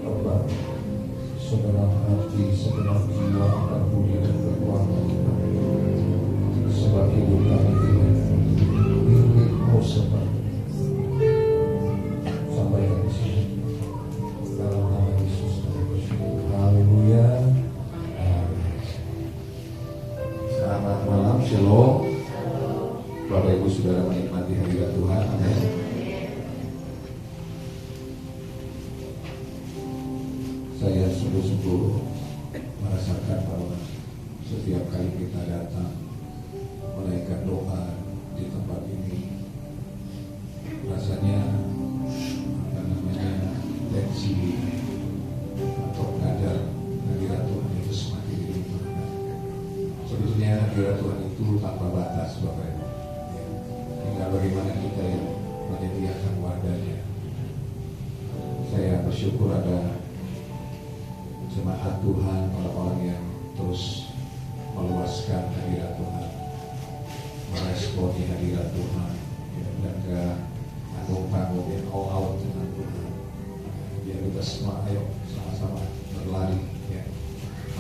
Bapa, segenap hati, segenap jiwa akan budi dan kekuatan kita. Sebab hidup kami ini milik-Mu semata. Sampai di sini. Dalam nama Yesus kami bersyukur. Haleluya. Selamat malam, Shalom. Bapak Ibu Saudara menikmati hadirat Tuhan. Amin. Saya sungguh-sungguh merasakan bahwa setiap kali kita datang menaikkan doa di tempat ini, rasanya tensi atau kadar hadirat Tuhan itu semakin dilimpahkan. Sebetulnya hadirat Tuhan itu tanpa batas, Bapak Ibu. Tinggal bagaimana kita yang menyediakan wadahnya. Saya bersyukur ada jemaat Tuhan, orang-orang yang terus meluaskan hadirat Tuhan, meresponi hadirat Tuhan, dan ke tanggung-tanggung yang all out dengan Tuhan. Biar kita semua ayo sama-sama berlari, ya.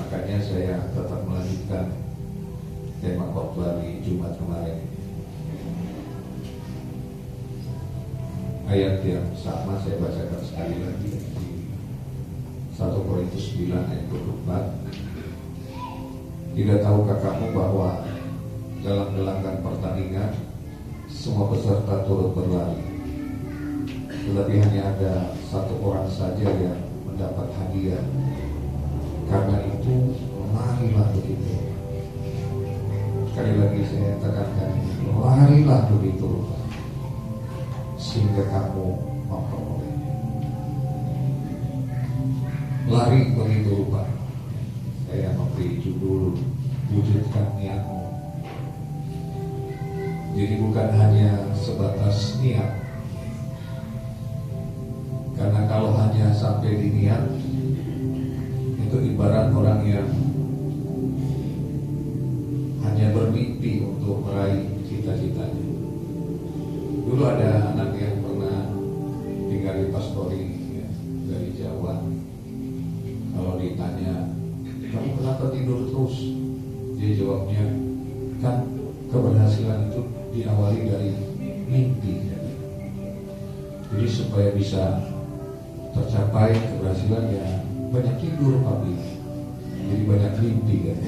Makanya saya tetap melanjutkan tema khotbah di Jumat kemarin. Ayat yang sama saya bacakan sekali lagi di 1 Korintus 9 ayat 24. Tidak tahukah kamu bahwa dalam gelanggang pertandingan semua peserta turut berlari, tetapi hanya ada satu orang saja yang mendapat hadiah. Karena itu larilah begitu. Sekali lagi saya tekankan, larilah begitu sehingga kamu memperoleh. Lari begitu rupa. Saya memberi judul wujudkan niatmu. Jadi bukan hanya sebatas niat. Karena kalau hanya sampai di niat, itu ibarat orang yang hanya bermimpi untuk meraih cita-citanya. Dulu ada anak yang pernah tinggal di Pastori, ya, dari Jawa. Kalau ditanya, kamu kenapa tidur terus? Dia jawabnya, kan keberhasilan itu diawali dari mimpi. Jadi supaya bisa tercapai keberhasilan, ya banyak tidur pagi, jadi banyak mimpi kan.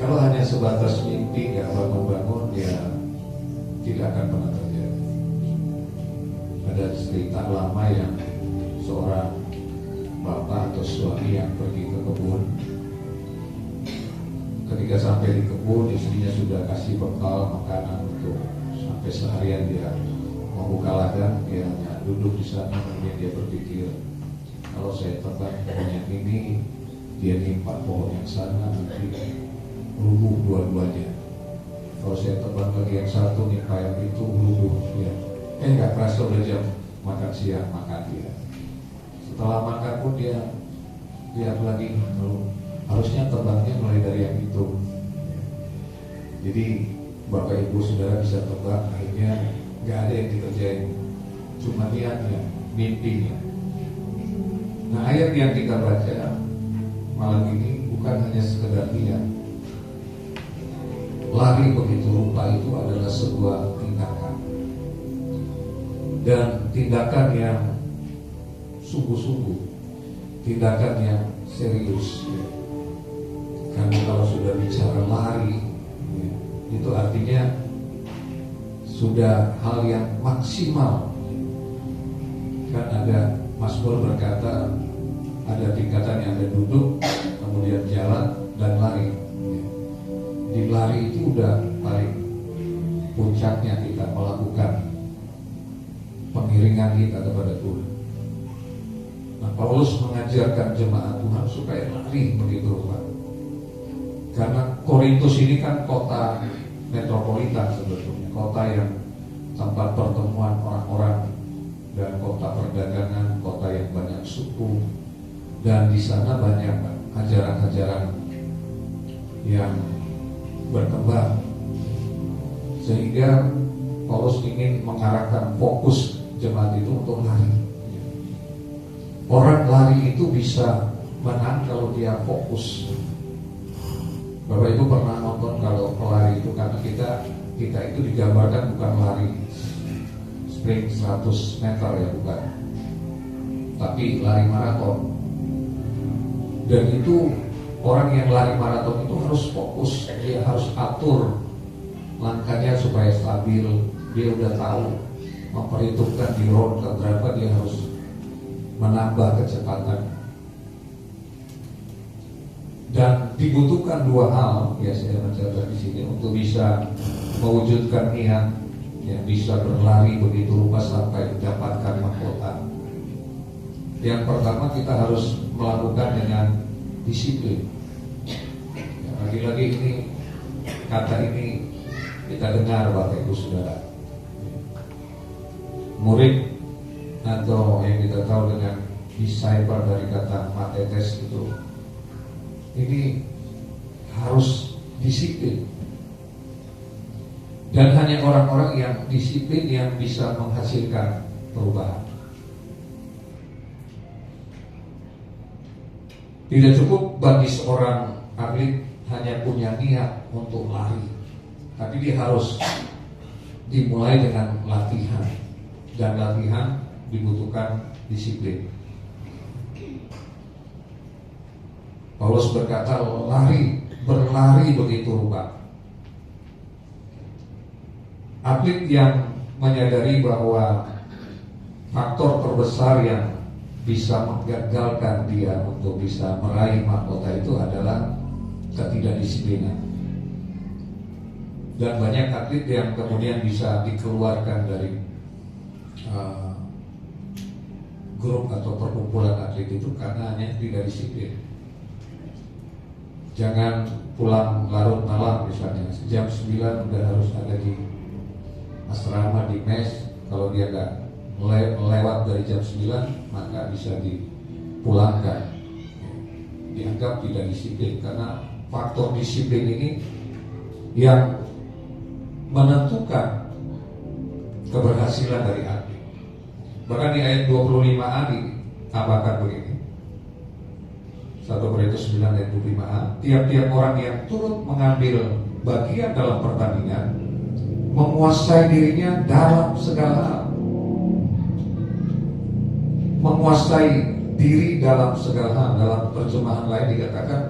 Kalau hanya sebatas mimpi, ya bangun-bangun, ya tidak akan pernah terjadi. Ada cerita lama yang seorang bapak atau suami yang pergi ke kebun. Ketika sampai di kebun, istrinya sudah kasih bekal makanan untuk sampai seharian. Dia membuka ladang, dia hanya duduk di sana. Kemudian dia berpikir, kalau saya tebang pohon yang ini, dia nimpa pohon yang sana, nanti rubuh dua-duanya. Kalau saya tebang lagi yang satu, nimpa yang itu, rubuh ya. Enggak kerasa udah jam makan siang, makan dia. Setelah makan pun dia lihat lagi, harusnya tebangnya mulai dari yang itu. Jadi Bapak Ibu Saudara bisa tebak, akhirnya nggak ada yang dikerjain, cuma niatnya, mimpinya. Nah, ayat yang kita baca malam ini bukan hanya sekedar niat. Lari begitu rupa itu adalah sebuah tindakan, dan tindakan yang sungguh-sungguh, tindakan yang serius, ya. Karena kalau sudah bicara lari, ya, itu artinya sudah hal yang maksimal. Kan ada Mazmur berkata, ada tingkatan yang ada duduk, kemudian jalan dan lari, ya. Di lari itu udah paling puncaknya kita melakukan pengiringan kita kepada Tuhan. Nah, Paulus mengajarkan jemaat Tuhan supaya lari begitu rupa. Karena Korintus ini kan kota metropolitan sebetulnya, kota yang tempat pertemuan orang-orang dan kota perdagangan, kota yang banyak suku, dan di sana banyak ajaran-ajaran yang berkembang. Sehingga Paulus ingin mengarahkan fokus jemaat itu untuk lari. Orang lari itu bisa menang kalau dia fokus. Bapak Ibu pernah nonton kalau pelari itu, karena kita itu digambarkan bukan lari sprint 100 meter ya, bukan, tapi lari maraton. Dan itu orang yang lari maraton itu harus fokus, dia harus atur langkahnya supaya stabil. Dia udah tahu memperhitungkan di round keberapa dia harus menambah kecepatan. Dan dibutuhkan dua hal, ya saya mencatat di sini, untuk bisa mewujudkan niat yang bisa berlari begitu rupa sampai mendapatkan mahkota. Yang pertama, kita harus melakukan dengan disiplin. Ya, lagi-lagi ini kata ini kita dengar Bapak Ibu Saudara. Murid atau yang kita tahu dengan disciple dari kata matetes itu, ini harus disiplin. Dan hanya orang-orang yang disiplin yang bisa menghasilkan perubahan. Tidak cukup bagi seorang atlet hanya punya niat untuk lari, tapi dia harus dimulai dengan latihan. Dan latihan dibutuhkan disiplin. Paulus berkata, berlari begitu rupa. Atlet yang menyadari bahwa faktor terbesar yang bisa menggagalkan dia untuk bisa meraih mahkota itu adalah ketidakdisiplinan. Dan banyak atlet yang kemudian bisa dikeluarkan dari grup atau perkumpulan atlet itu karena hanya tidak disiplin. Jangan pulang larut malam misalnya, jam 9 udah harus ada di asrama, di mes. Kalau dia nggak lewat dari jam 9, maka bisa dipulangkan. Dianggap tidak disiplin, karena faktor disiplin ini yang menentukan keberhasilan dari atlet. Bahkan di ayat 25a dikatakan begini, 1 Korintus 9 ayat 25a, tiap-tiap orang yang turut mengambil bagian dalam pertandingan menguasai dirinya dalam segala hal. Menguasai diri dalam segala hal. Dalam terjemahan lain dikatakan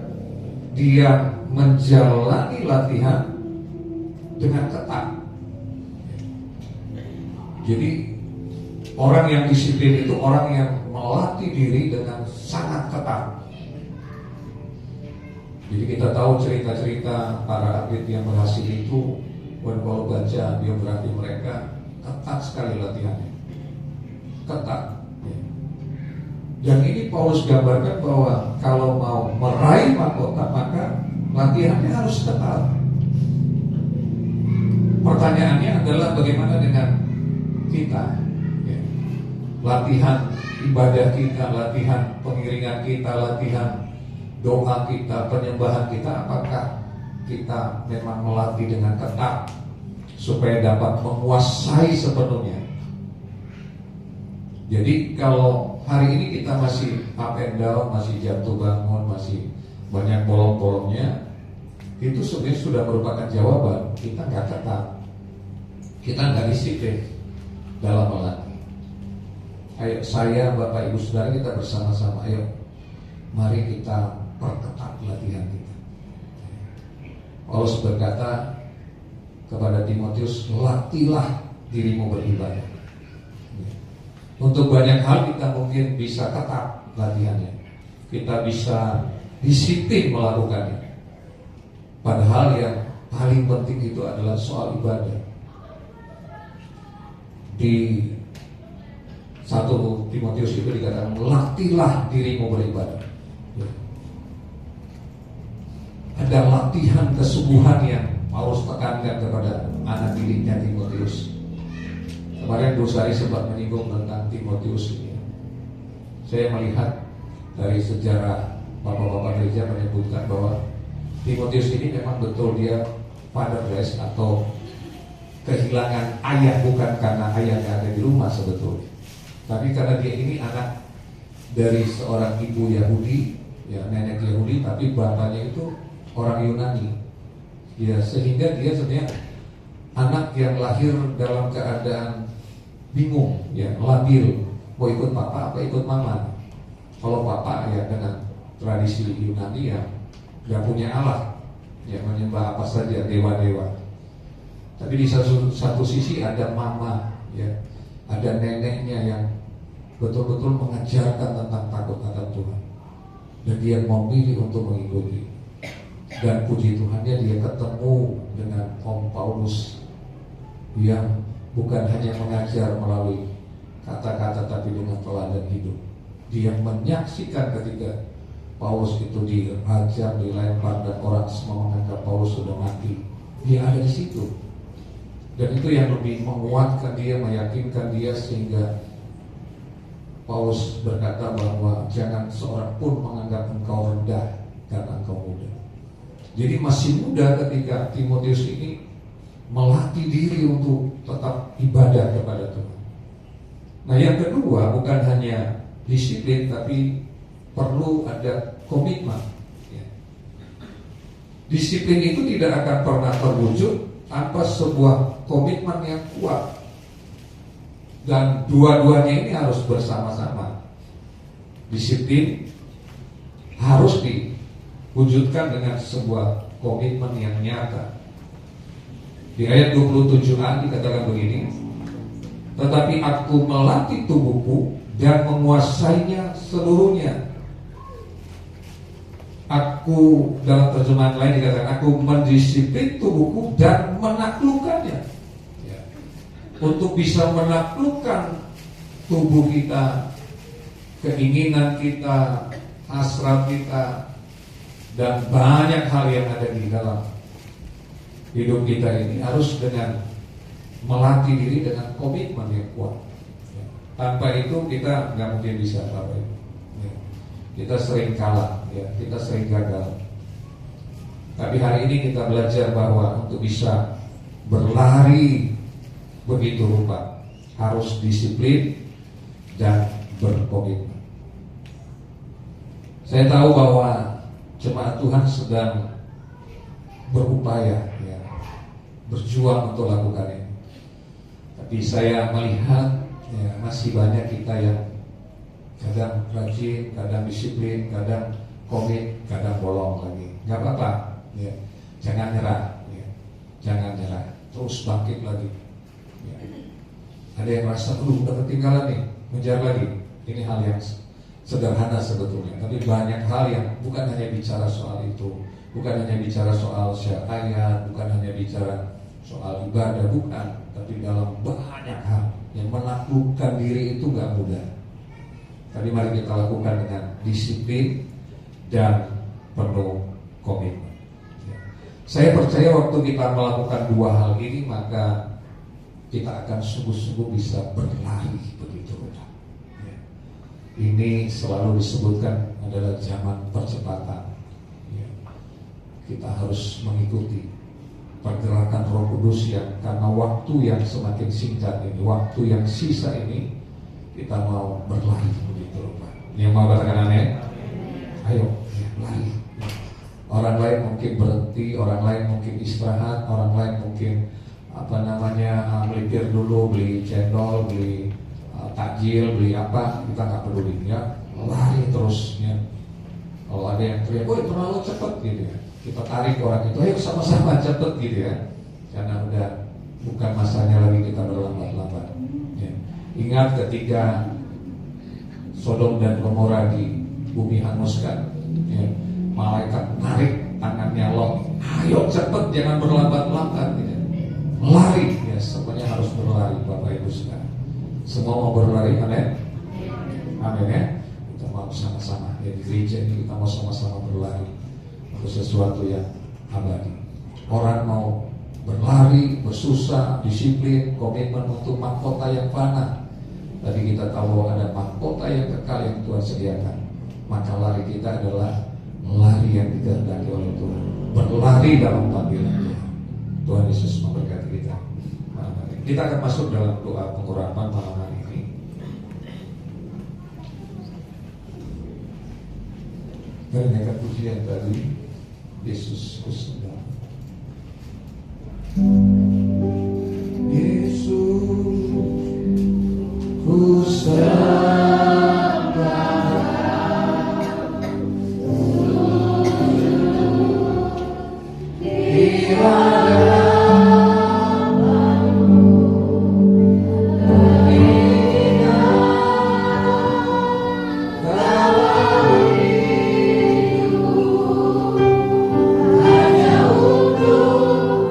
dia menjalani latihan dengan ketat. Jadi orang yang disiplin itu orang yang melatih diri dengan sangat ketat. Jadi kita tahu cerita-cerita para atlet yang berhasil itu, kalau baca biografi mereka, ketat sekali latihannya, ketat. Dan ini Paulus gambarkan bahwa kalau mau meraih mahkota maka latihannya harus ketat. Pertanyaannya adalah bagaimana dengan kita? Latihan ibadah kita, latihan pengiringan kita, latihan doa kita, penyembahan kita, apakah kita memang melatih dengan ketat supaya dapat menguasai sepenuhnya? Jadi kalau hari ini kita masih up and down, masih jatuh bangun, masih banyak bolong-bolongnya, itu sebenarnya sudah merupakan jawaban kita nggak ketat, kita nggak disiplin dalam melatih. Ayo saya, Bapak Ibu Saudara, kita bersama-sama, ayo mari kita perketat latihan kita. Paulus berkata kepada Timotius, latihlah dirimu beribadah. Untuk banyak hal kita mungkin bisa ketat latihannya, kita bisa disiplin melakukannya. Padahal yang paling penting itu adalah soal ibadah. Di 1 Timotius itu dikatakan, latihlah dirimu beribadah. Ada latihan kesungguhan yang Paulus tekankan kepada anak didiknya Timotius. Kemarin Dosari sempat menyinggung tentang Timotius ini. Saya melihat dari sejarah bapak-bapak gereja menyebutkan bahwa Timotius ini memang betul dia fatherless atau kehilangan ayah, bukan karena ayahnya ada di rumah sebetulnya, tapi karena dia ini anak dari seorang ibu Yahudi, ya nenek Yahudi, tapi bapaknya itu orang Yunani. Ya, sehingga dia sebenarnya anak yang lahir dalam keadaan bingung, ya labil, mau ikut papa apa ikut mama. Kalau papa ya dengan tradisi Yunani ya nggak punya Allah, ya menyembah apa saja dewa-dewa. Tapi di satu sisi ada mama, ya ada neneknya yang betul-betul mengajarkan tentang takut akan Tuhan, dan dia memilih untuk mengikuti. Dan puji Tuhannya dia ketemu dengan Om Paulus yang bukan hanya mengajar melalui kata-kata tapi dengan teladan hidup. Dia menyaksikan ketika Paulus itu dihajar, dilempar, dan orang semua menganggap Paulus sudah mati. Dia ada di situ. Dan itu yang lebih menguatkan dia, meyakinkan dia, sehingga Paulus berkata bahwa jangan seorang pun menganggap engkau rendah karena engkau muda. Jadi masih muda ketika Timotius ini melatih diri untuk tetap ibadah kepada Tuhan. Nah, yang kedua bukan hanya disiplin, tapi perlu ada komitmen. Disiplin itu tidak akan pernah terwujud tanpa sebuah komitmen yang kuat, dan dua-duanya ini harus bersama-sama. Disiplin harus diwujudkan dengan sebuah komitmen yang nyata. Di ayat 27a dikatakan begini, tetapi aku melatih tubuhku dan menguasainya seluruhnya. Aku, dalam terjemahan lain dikatakan, aku mendisiplin tubuhku dan menaklukkannya. Ya. Untuk bisa menaklukkan tubuh kita, keinginan kita, hasrat kita, dan banyak hal yang ada di dalam hidup kita ini harus dengan melatih diri dengan komitmen yang kuat. Ya. Tanpa itu kita nggak mungkin bisa apa-apa. Ya. Kita sering kalah, ya, kita sering gagal. Tapi hari ini kita belajar bahwa untuk bisa berlari begitu rupa harus disiplin dan berkomitmen. Saya tahu bahwa jemaat Tuhan sedang berupaya, ya, berjuang untuk lakukan ini. Tapi saya melihat ya, masih banyak kita yang kadang rajin, kadang disiplin, kadang komit, kadang bolong lagi. Gak apa-apa, ya. Jangan nyerah, ya. Jangan nyerah, terus bangkit lagi. Ya. Ada yang merasa, udah ketinggalan nih, mengejar lagi. Ini hal yang sederhana sebetulnya, tapi banyak hal yang bukan hanya bicara soal itu, bukan hanya bicara soal syariat, bukan hanya bicara soal ibadah, bukan, tapi dalam banyak hal yang menaklukkan diri itu gak mudah. Tapi mari kita lakukan dengan disiplin dan penuh komitmen. Ya. Saya percaya waktu kita melakukan dua hal ini, maka kita akan sungguh-sungguh bisa berlari begitu rupa. Ya. Ini selalu disebutkan adalah zaman percepatan. Ya. Kita harus mengikuti pergerakan Roh Kudus yang karena waktu yang semakin singkat ini, waktu yang sisa ini, kita mau berlari begitu rupa. Yang mau katakan amin? Ayo, ya, lari. Orang lain mungkin berhenti, orang lain mungkin istirahat, orang lain mungkin melipir dulu, beli cendol, beli takjil, beli apa, kita nggak peduli, ya. Lari terus, ya. Kalau ada yang teriak, "Woi, terlalu cepat," gitu ya, kita tarik orang itu, ayo sama-sama cepet gitu ya, karena udah bukan masanya lagi kita berlambat-lambat. Ya. Ingat ketika Sodom dan Gomora di bumi hanguskan, ya, malaikat narik tangannya Lot, ayo cepet, jangan berlambat-lambat, gitu. Lari, ya, semuanya harus berlari, Bapak Ibu sekalian. Semua mau berlari, amin, amin ya. Kita mau sama-sama, ya, di gereja ini kita mau sama-sama berlari untuk sesuatu yang abadi. Orang mau berlari, bersusah, disiplin, komitmen untuk mahkota yang fana. Tadi kita tahu bahwa ada mahkota yang kekal yang Tuhan sediakan. Maka lari kita adalah lari yang dikehendaki oleh Tuhan, berlari dalam panggilan Tuhan. Tuhan Yesus memberkati kita. Kita akan masuk dalam doa pengurapan malam hari ini. Mendengarkan pujian tadi, Yesus kusedang. Yesus kusedang di hanya untuk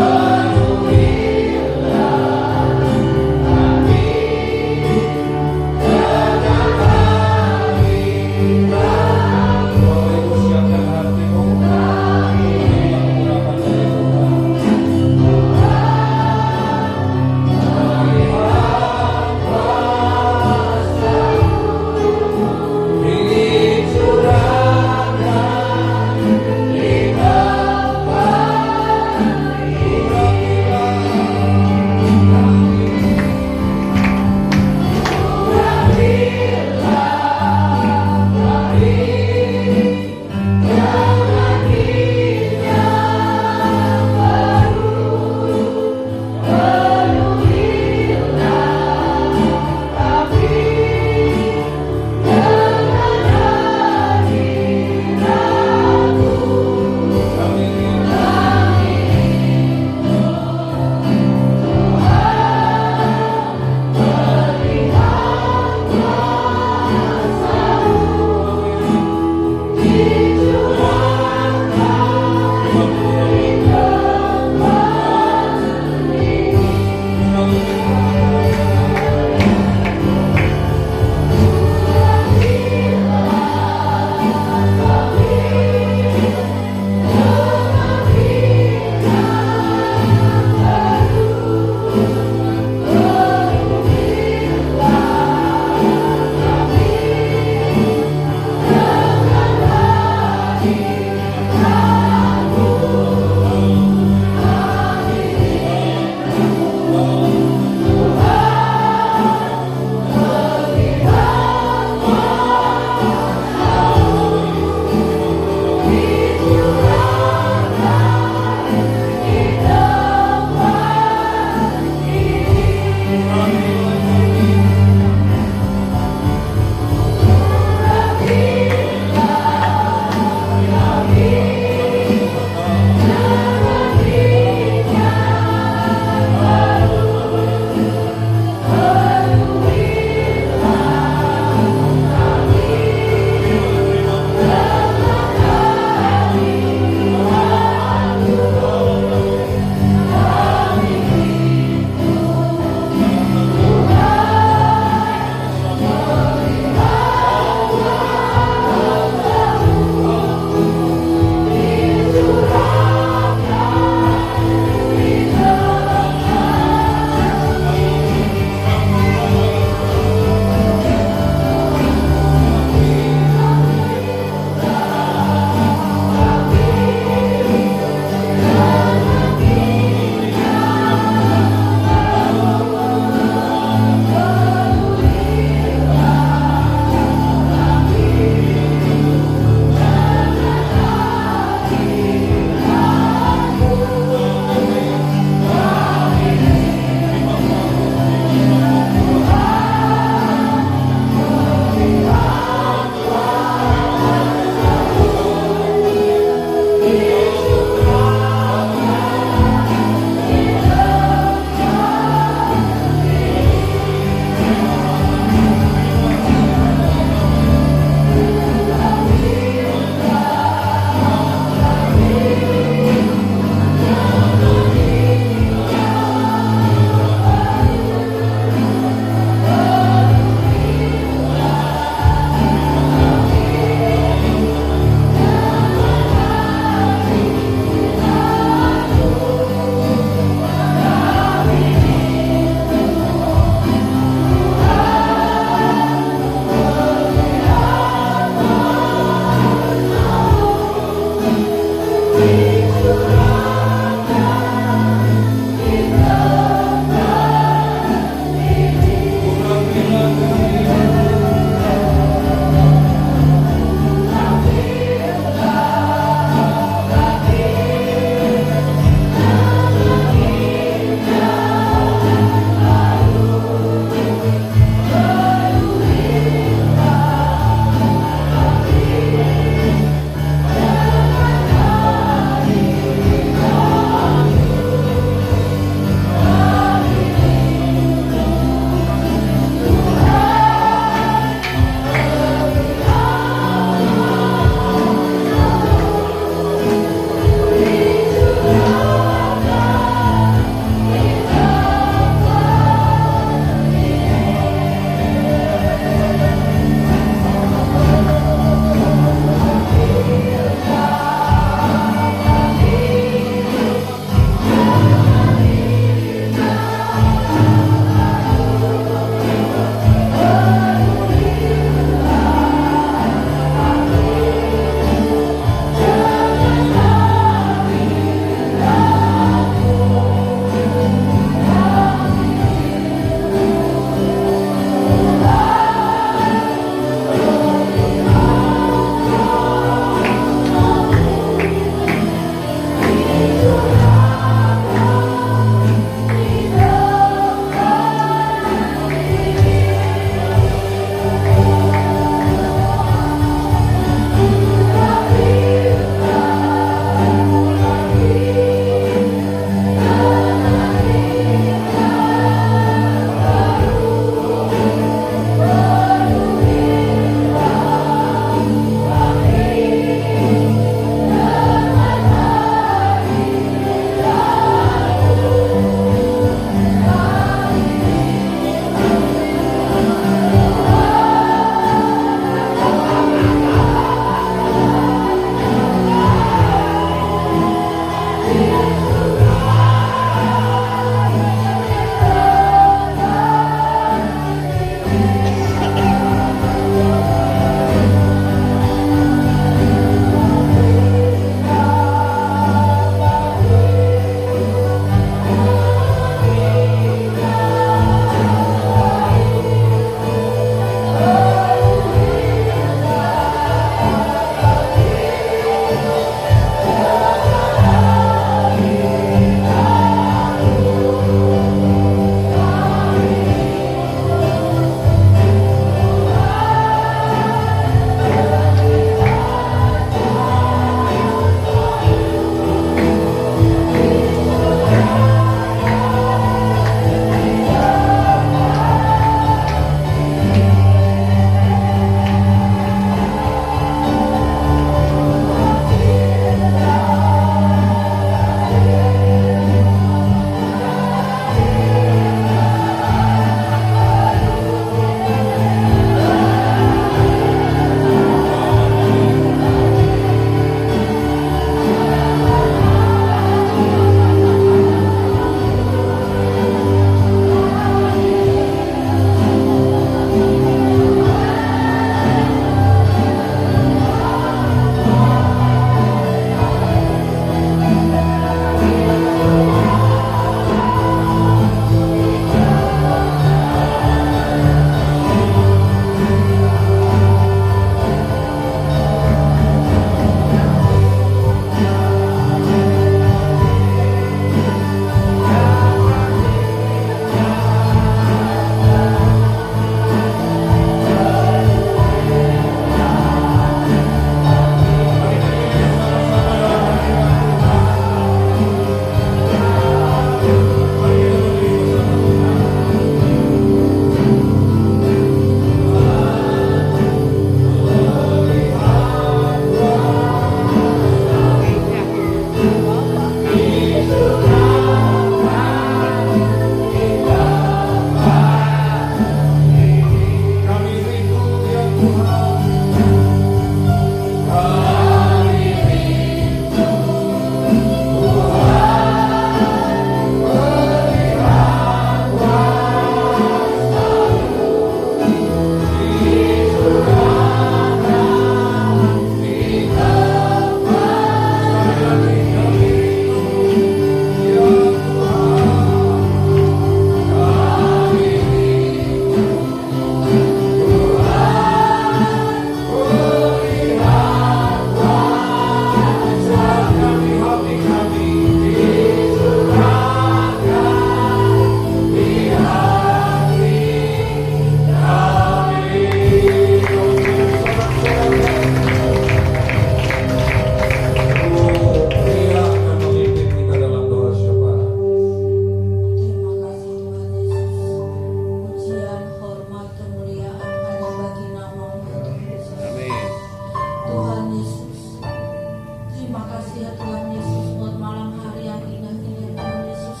kasih ya Tuhan Yesus buat malam hari yang indah ini ya Tuhan Yesus.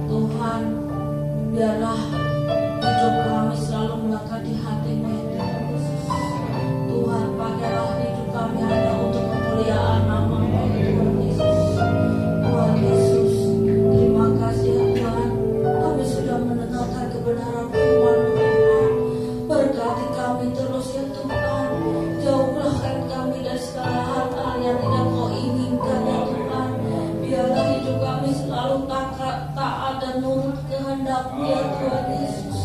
Tuhan, biarlah hidup kami selalu melekat di hati-Mu ya Tuhan Yesus. Tuhan, pakailah hidup kami hanya untuk kemuliaan nama-Mu ya Tuhan Yesus. Tuhan Yesus, terima kasih ya Tuhan, kami sudah mendengarkan kebenaran firman-Mu Tuhan. Berkati kami terus ya Tuhan, jauhkan kami dari segala hal yang tidak Kau inginkan ya Tuhan. Biarlah hidup kami selalu taat dan nurut kehendak-Mu ya Tuhan Yesus.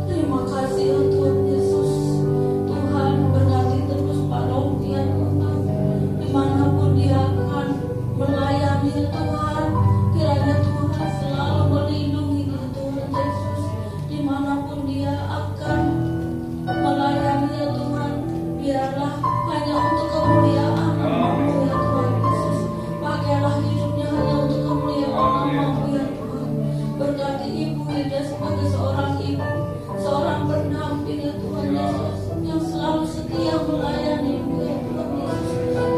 Terima kasih ya Tuhan Yesus. Tuhan, berkati terus Pak Romi ya Tuhan, dimanapun dia akan melayani ya Tuhan. Kiranya Tuhan selalu melindungi ya Tuhan Yesus, dimanapun dia akan melayani ya Tuhan. Biarlah hanya untuk kemuliaan nama-Mu ya Tuhan Yesus. Pakailah hidupnya hanya untuk kemuliaan nama-Mu ya Tuhan. Berkati Ibu Ida sebagai seorang ibu, seorang pendamping ya Tuhan Yesus, yang selalu setia melayani-Mu ya Tuhan Yesus.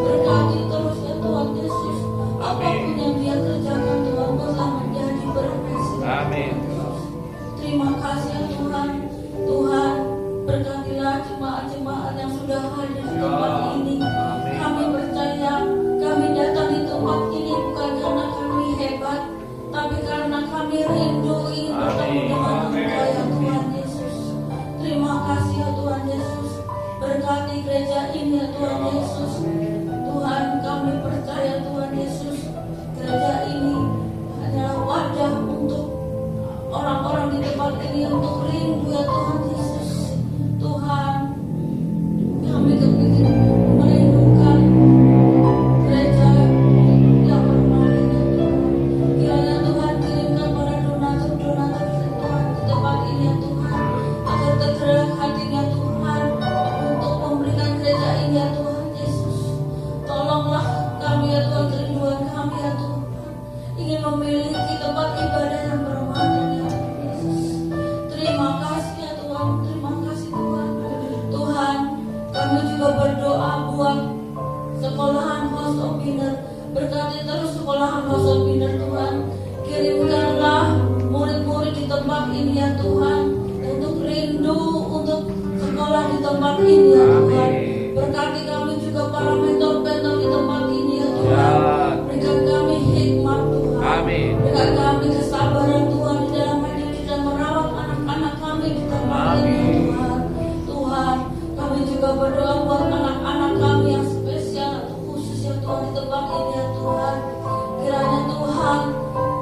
Berkati terus ya Tuhan Yesus, apapun yang dia kerjakan Tuhan buatlah menjadi berhasil. Amin. Terima kasih ya Tuhan. Tuhan, berkatilah jemaat-jemaat yang sudah hadir di tempat ini. Kami percaya kami datang di tempat ini bukan karena kami hebat, tapi karena kami rindu ingin bertemu dengan Engkau ya Tuhan Yesus. Terima kasih ya Tuhan Yesus. Berkati gereja ini ya Tuhan Yesus. Tuhan, kami percaya Tuhan Yesus, gereja ini hanyalah wadah untuk orang-orang di tempat ini untuk rindu ya Tuhan Yesus. Tuhan, kami kepingin merindukan gereja yang permanen ya Tuhan. Kiranya Tuhan kirimkan para donatur-donatur Tuhan di tempat ini ya Tuhan, agar tergerak hatinya Tuhan untuk memberikan gereja ini ya Tuhan Yesus. Tolonglah kami ya Tuhan, kerinduan kami ya Tuhan, ingin memiliki tempat ibadah yang permanen ya Tuhan Yesus. Terima kasih ya Tuhan, terima kasih Tuhan. Tuhan, kami juga berdoa buat sekolahan House of Winner. Berkati terus sekolahan House of Winner Tuhan. Kirimkanlah murid-murid di tempat ini ya Tuhan, untuk rindu untuk sekolah di tempat ini ya Tuhan. Berkati kami juga para mentor-mentor di tempat ini ya Tuhan. Berikan kami hikmat Tuhan. Amin. Berikan kami kesabaran Tuhan di dalam mendidik dan merawat anak-anak kami di tempat ini ya Tuhan. Tuhan, kami juga berdoa buat anak-anak kami yang spesial atau khusus ya Tuhan di tempat ini ya Tuhan. Kiranya Tuhan,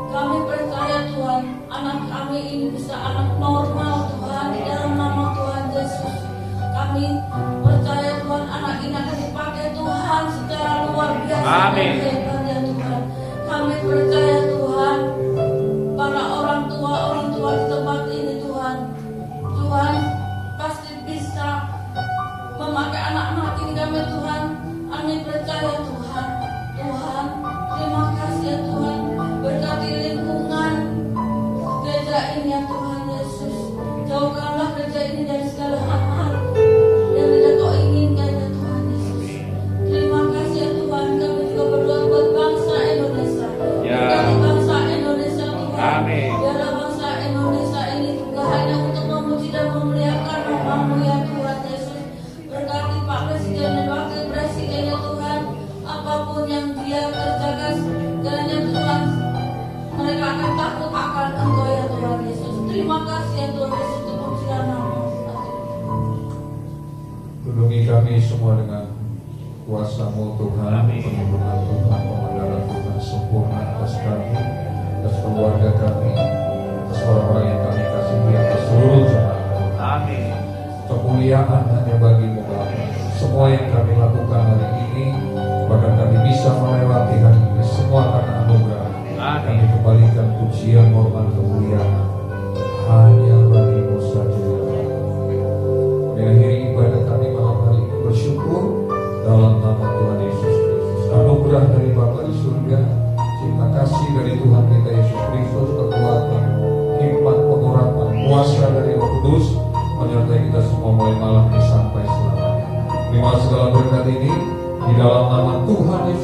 kami percaya Tuhan, anak kami ini bisa anak normal Tuhan di dalam nama Tuhan Yesus. Kami percaya Tuhan, anak ini akan dipakai Tuhan secara luar biasa. Amin. Dan hebat ya Tuhan. Kami percaya Tuhan, para orang tua di tempat ini Tuhan, Tuhan pasti bisa memakai anak-anak ini kami Tuhan. Kami percaya Tuhan. Tuhan, terima kasih ya Tuhan. Berkati lingkungan gereja ini ya Tuhan Yesus. Jauhkanlah gereja ini dari segala hal-hal yang tidak Kau inginkan ya Tuhan Yesus. Terima kasih ya Tuhan. Kami juga berdoa buat bangsa Indonesia. Berkati bangsa Indonesia Tuhan. Amin. Biarlah bangsa Indonesia ini juga hanya untuk memuji dan memuliakan nama-Mu ya Tuhan Yesus. Berkati Pak Presiden dan Wakil Presiden ya Tuhan. Apapun yang dia kerjakan, kiranya Tuhan, mereka akan takut akan Engkau ya Tuhan Yesus. Terima kasih ya Tuhan Yesus, terpujilah nama-Mu. Lindungi kami semua dengan kuasa-Mu Tuhan. Amin. Perlindungan Tuhan, pemandangan Tuhan sempurna atas kami, atas keluarga kami, atas orang-orang yang kami kasihi, atas seluruh jemaat. Amin. Kemuliaan hanya bagi-Mu Bapa. Semua yang kami lakukan hari ini, bahkan kami bisa melewati hari ini, semua karena anugerah. Kami kembalikan pujian, hormat, kemuliaan hanya bagi-Mu saja ya Allah. Mengakhiri ibadah kami malam hari ini bersyukur dalam nama Tuhan Yesus Kristus. Anugerah dari Bapa di surga, cinta kasih dari Tuhan kita Yesus Kristus, kekuatan, hikmat, pengurapan, kuasa dari Roh Kudus menyertai kita semua mulai malam ini sampai selamanya. Terima segala berkat ini di dalam nama Tuhan Yesus